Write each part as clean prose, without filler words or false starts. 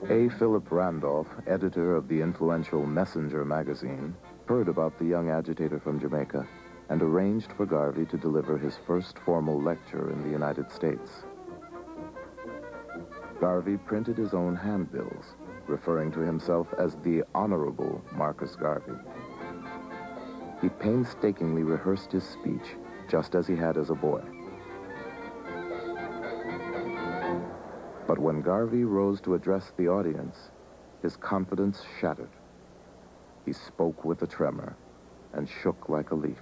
A. Philip Randolph, editor of the influential Messenger magazine, heard about the young agitator from Jamaica and arranged for Garvey to deliver his first formal lecture in the United States. Garvey printed his own handbills, referring to himself as the Honorable Marcus Garvey. He painstakingly rehearsed his speech, just as he had as a boy. But when Garvey rose to address the audience, his confidence shattered. He spoke with a tremor and shook like a leaf.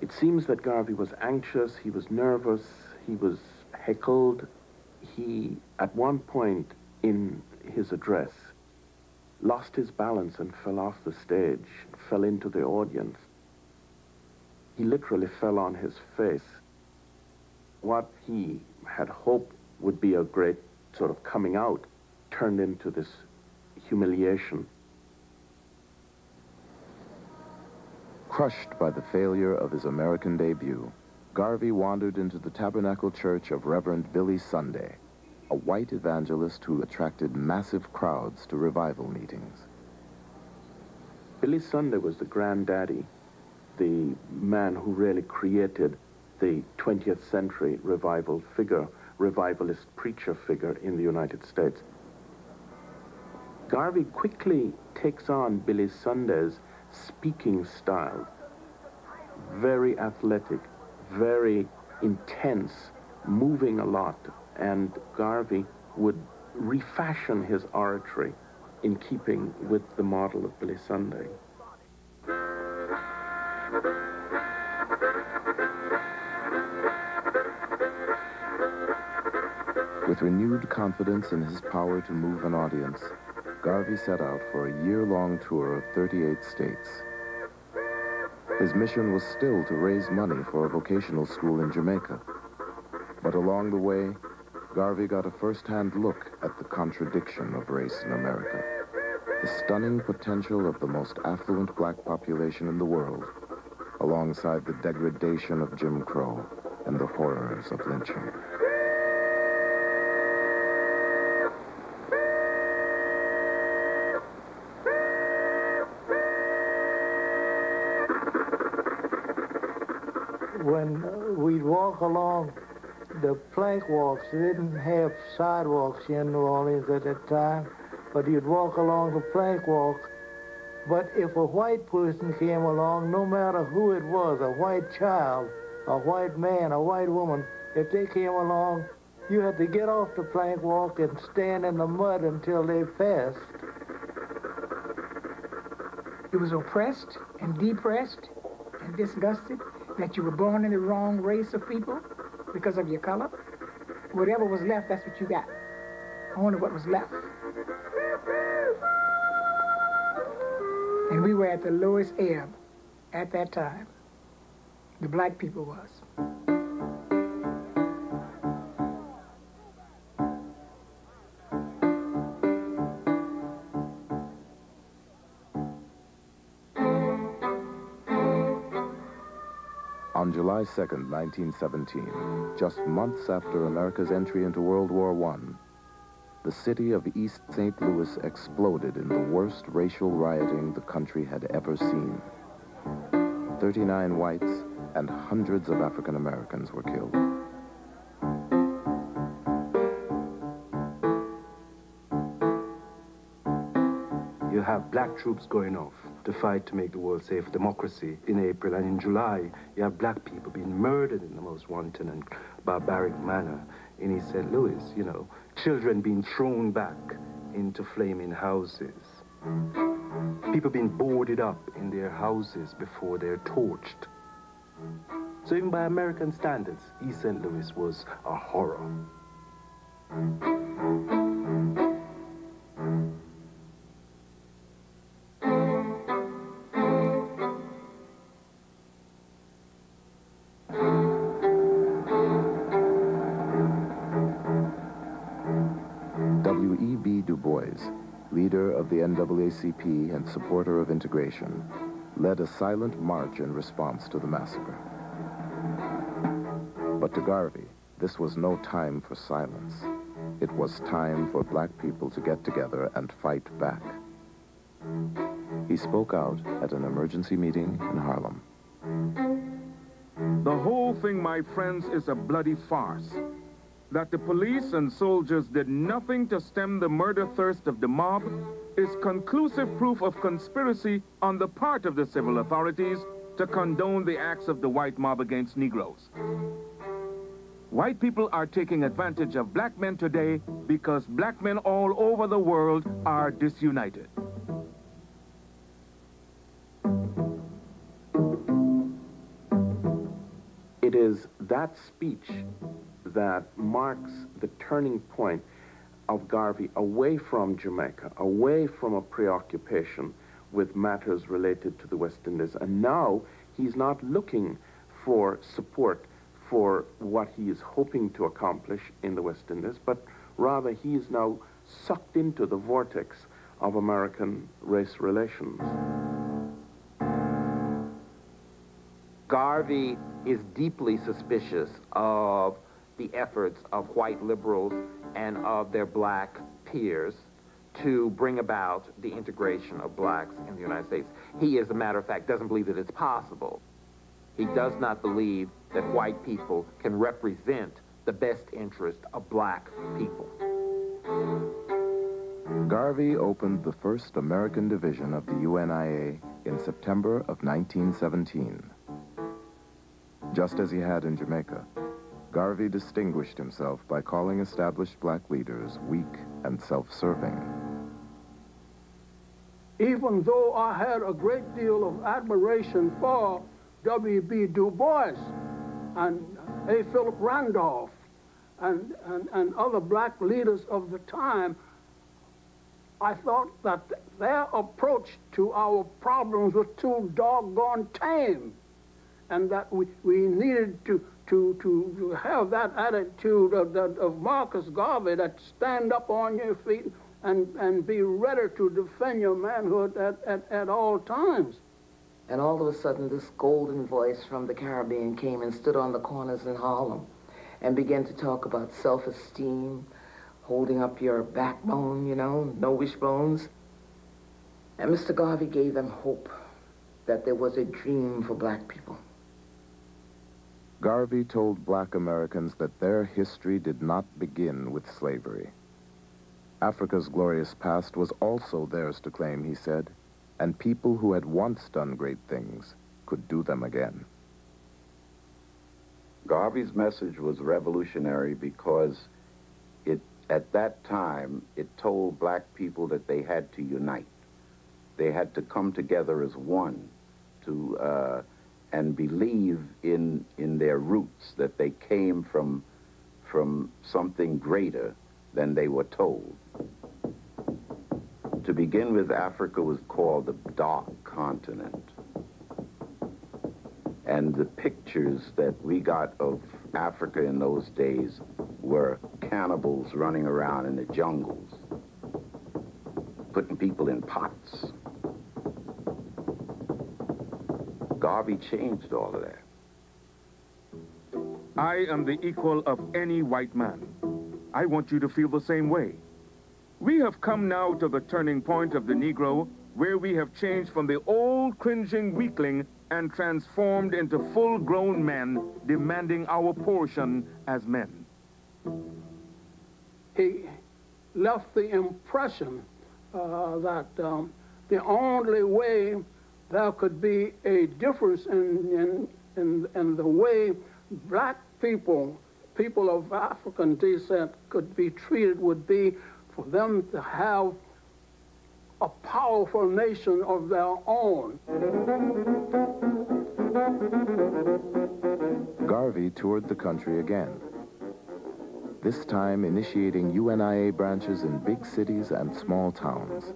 It seems that Garvey was anxious, he was nervous, he was heckled. He, at one point in his address, lost his balance and fell off the stage, fell into the audience. He literally fell on his face. What he had hoped would be a great sort of coming out turned into this humiliation. Crushed by the failure of his American debut, Garvey wandered into the Tabernacle Church of Reverend Billy Sunday, a white evangelist who attracted massive crowds to revival meetings. Billy Sunday was the granddaddy, the man who really created the 20th century revival figure, revivalist preacher figure in the United States. Garvey quickly takes on Billy Sunday's speaking style. Very athletic, very intense, moving a lot, and Garvey would refashion his oratory in keeping with the model of Billy Sunday. With renewed confidence in his power to move an audience, Garvey set out for a year-long tour of 38 states. His mission was still to raise money for a vocational school in Jamaica. But along the way, Garvey got a first-hand look at the contradiction of race in America, the stunning potential of the most affluent black population in the world, alongside the degradation of Jim Crow and the horrors of lynching. When we'd walk along the plank walks, they didn't have sidewalks in New Orleans at that time, but you'd walk along the plank walk. But if a white person came along, no matter who it was, a white child, a white man, a white woman, if they came along, you had to get off the plank walk and stand in the mud until they passed. You was oppressed and depressed and disgusted that you were born in the wrong race of people because of your color. Whatever was left, that's what you got. Only what was left. And we were at the lowest ebb at that time. The black people was. On July 2nd, 1917, just months after America's entry into World War I, the city of East St. Louis exploded in the worst racial rioting the country had ever seen. 39 whites and hundreds of African Americans were killed. You have black troops going off to fight to make the world safe for democracy in April, and in July you have black people being murdered in the most wanton and barbaric manner in East St. Louis, you know, children being thrown back into flaming houses, people being boarded up in their houses before they're torched. So even by American standards, East St. Louis was a horror. W.E.B. Du Bois, leader of the NAACP and supporter of integration, led a silent march in response to the massacre. But to Garvey, this was no time for silence. it was time for black people to get together and fight back. He spoke out at an emergency meeting in Harlem. The whole thing, my friends, is a bloody farce. That the police and soldiers did nothing to stem the murder thirst of the mob is conclusive proof of conspiracy on the part of the civil authorities to condone the acts of the white mob against Negroes. White people are taking advantage of black men today because black men all over the world are disunited. It is that speech that marks the turning point of Garvey away from Jamaica, away from a preoccupation with matters related to the West Indies. And now he's not looking for support for what he is hoping to accomplish in the West Indies, but rather he is now sucked into the vortex of American race relations. Garvey is deeply suspicious of the efforts of white liberals and of their black peers to bring about the integration of blacks in the United States. He, as a matter of fact, doesn't believe that it's possible. He does not believe that white people can represent the best interest of black people. Garvey opened the first American division of the UNIA in September of 1917. Just as he had in Jamaica, Garvey distinguished himself by calling established black leaders weak and self-serving. Even though I had a great deal of admiration for W.B. Du Bois and A. Philip Randolph and other black leaders of the time, I thought that their approach to our problems was too doggone tame, and that we needed to have that attitude of Marcus Garvey, that stand up on your feet and be ready to defend your manhood at all times. And all of a sudden, this golden voice from the Caribbean came and stood on the corners in Harlem and began to talk about self-esteem, holding up your backbone, you know, no wishbones. And Mr. Garvey gave them hope that there was a dream for black people. Garvey told black Americans that their history did not begin with slavery. Africa's glorious past was also theirs to claim, he said, and people who had once done great things could do them again. Garvey's message was revolutionary because at that time, it told black people that they had to unite. They had to come together as one and believe in their roots, that they came from something greater than they were told. To begin with, Africa was called the Dark Continent. And the pictures that we got of Africa in those days were cannibals running around in the jungles, putting people in pots. Garvey changed all of that. I am the equal of any white man. I want you to feel the same way. We have come now to the turning point of the Negro, where we have changed from the old cringing weakling and transformed into full-grown men demanding our portion as men. He left the impression that the only way there could be a difference in the way black people of African descent could be treated would be for them to have a powerful nation of their own. Garvey toured the country again, this time initiating UNIA branches in big cities and small towns.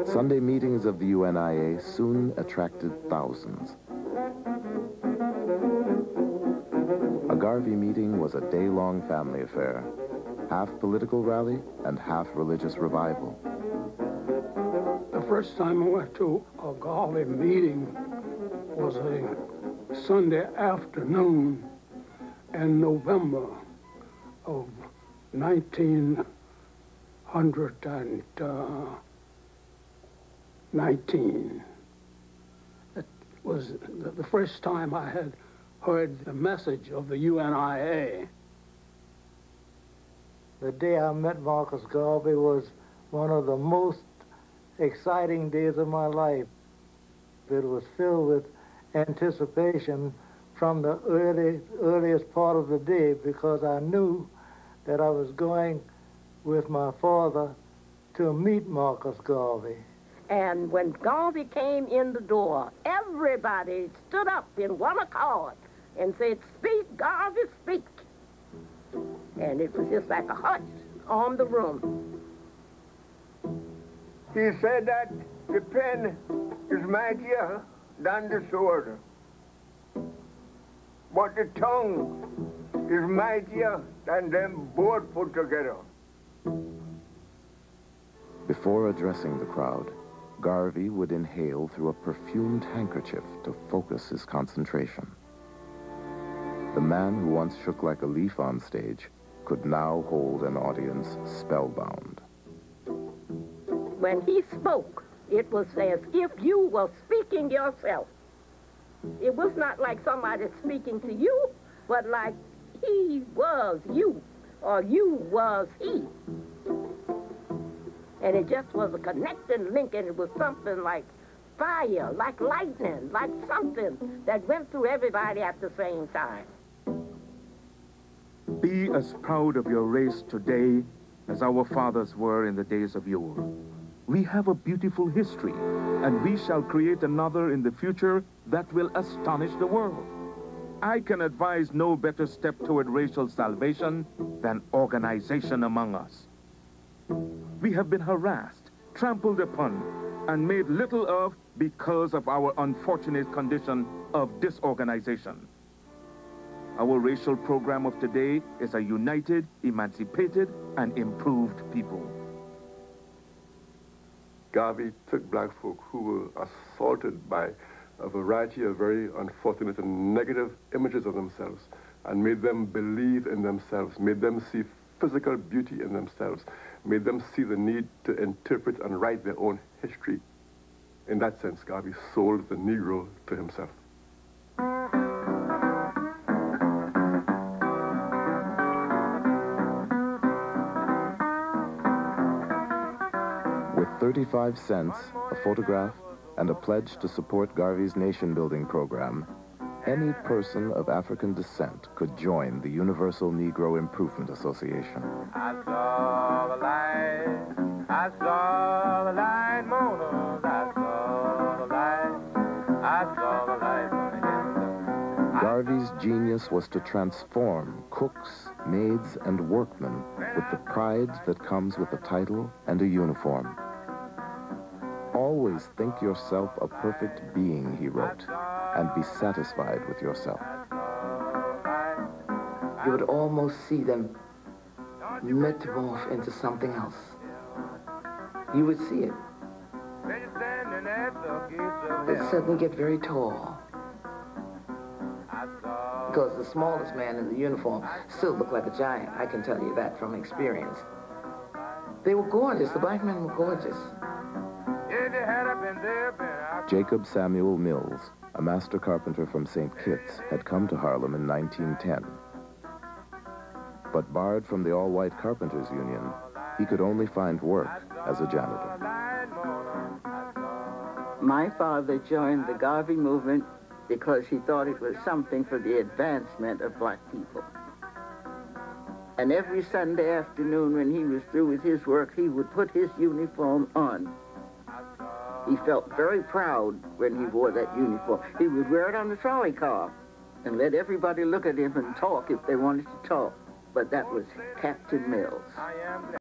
Sunday meetings of the UNIA soon attracted thousands. A Garvey meeting was a day-long family affair, half political rally and half religious revival. The first time I went to a Garvey meeting was a Sunday afternoon in November of 1919. It was the first time I had heard the message of the UNIA. The day I met Marcus Garvey was one of the most exciting days of my life. It was filled with anticipation from the earliest part of the day, because I knew that I was going with my father to meet Marcus Garvey. And when Garvey came in the door, everybody stood up in one accord and said, "Speak, Garvey, speak." And it was just like a hush on the room. He said that the pen is mightier than the sword, but the tongue is mightier than them both put together. Before addressing the crowd, Garvey would inhale through a perfumed handkerchief to focus his concentration. The man who once shook like a leaf on stage could now hold an audience spellbound. When he spoke, it was as if you were speaking yourself. It was not like somebody speaking to you, but like he was you, or you was he. And it just was a connecting link, and it was something like fire, like lightning, like something that went through everybody at the same time. Be as proud of your race today as our fathers were in the days of yore. We have a beautiful history, and we shall create another in the future that will astonish the world. I can advise no better step toward racial salvation than organization among us. We have been harassed, trampled upon, and made little of because of our unfortunate condition of disorganization. Our racial program of today is a united, emancipated, and improved people. Garvey took black folk who were assaulted by a variety of very unfortunate and negative images of themselves and made them believe in themselves, made them see physical beauty in themselves, made them see the need to interpret and write their own history. In that sense, Garvey sold the Negro to himself. With 35 cents, a photograph, and a pledge to support Garvey's nation-building program, any person of African descent could join the Universal Negro Improvement Association. I saw the light, I saw the light, Mona, I saw the light, I saw the light on the hill. Garvey's genius was to transform cooks, maids, and workmen with the pride that comes with a title and a uniform. Always think yourself a perfect being, he wrote, and be satisfied with yourself. You would almost see them metamorph into something else. You would see it. They'd suddenly get very tall. Because the smallest man in the uniform still looked like a giant. I can tell you that from experience. They were gorgeous. The black men were gorgeous. Jacob Samuel Mills, a master carpenter from St. Kitts, had come to Harlem in 1910. But barred from the All-White Carpenters Union, he could only find work as a janitor. My father joined the Garvey movement because he thought it was something for the advancement of black people. And every Sunday afternoon when he was through with his work, he would put his uniform on. He felt very proud when he wore that uniform. He would wear it on the trolley car and let everybody look at him and talk if they wanted to talk. But that was Captain Mills.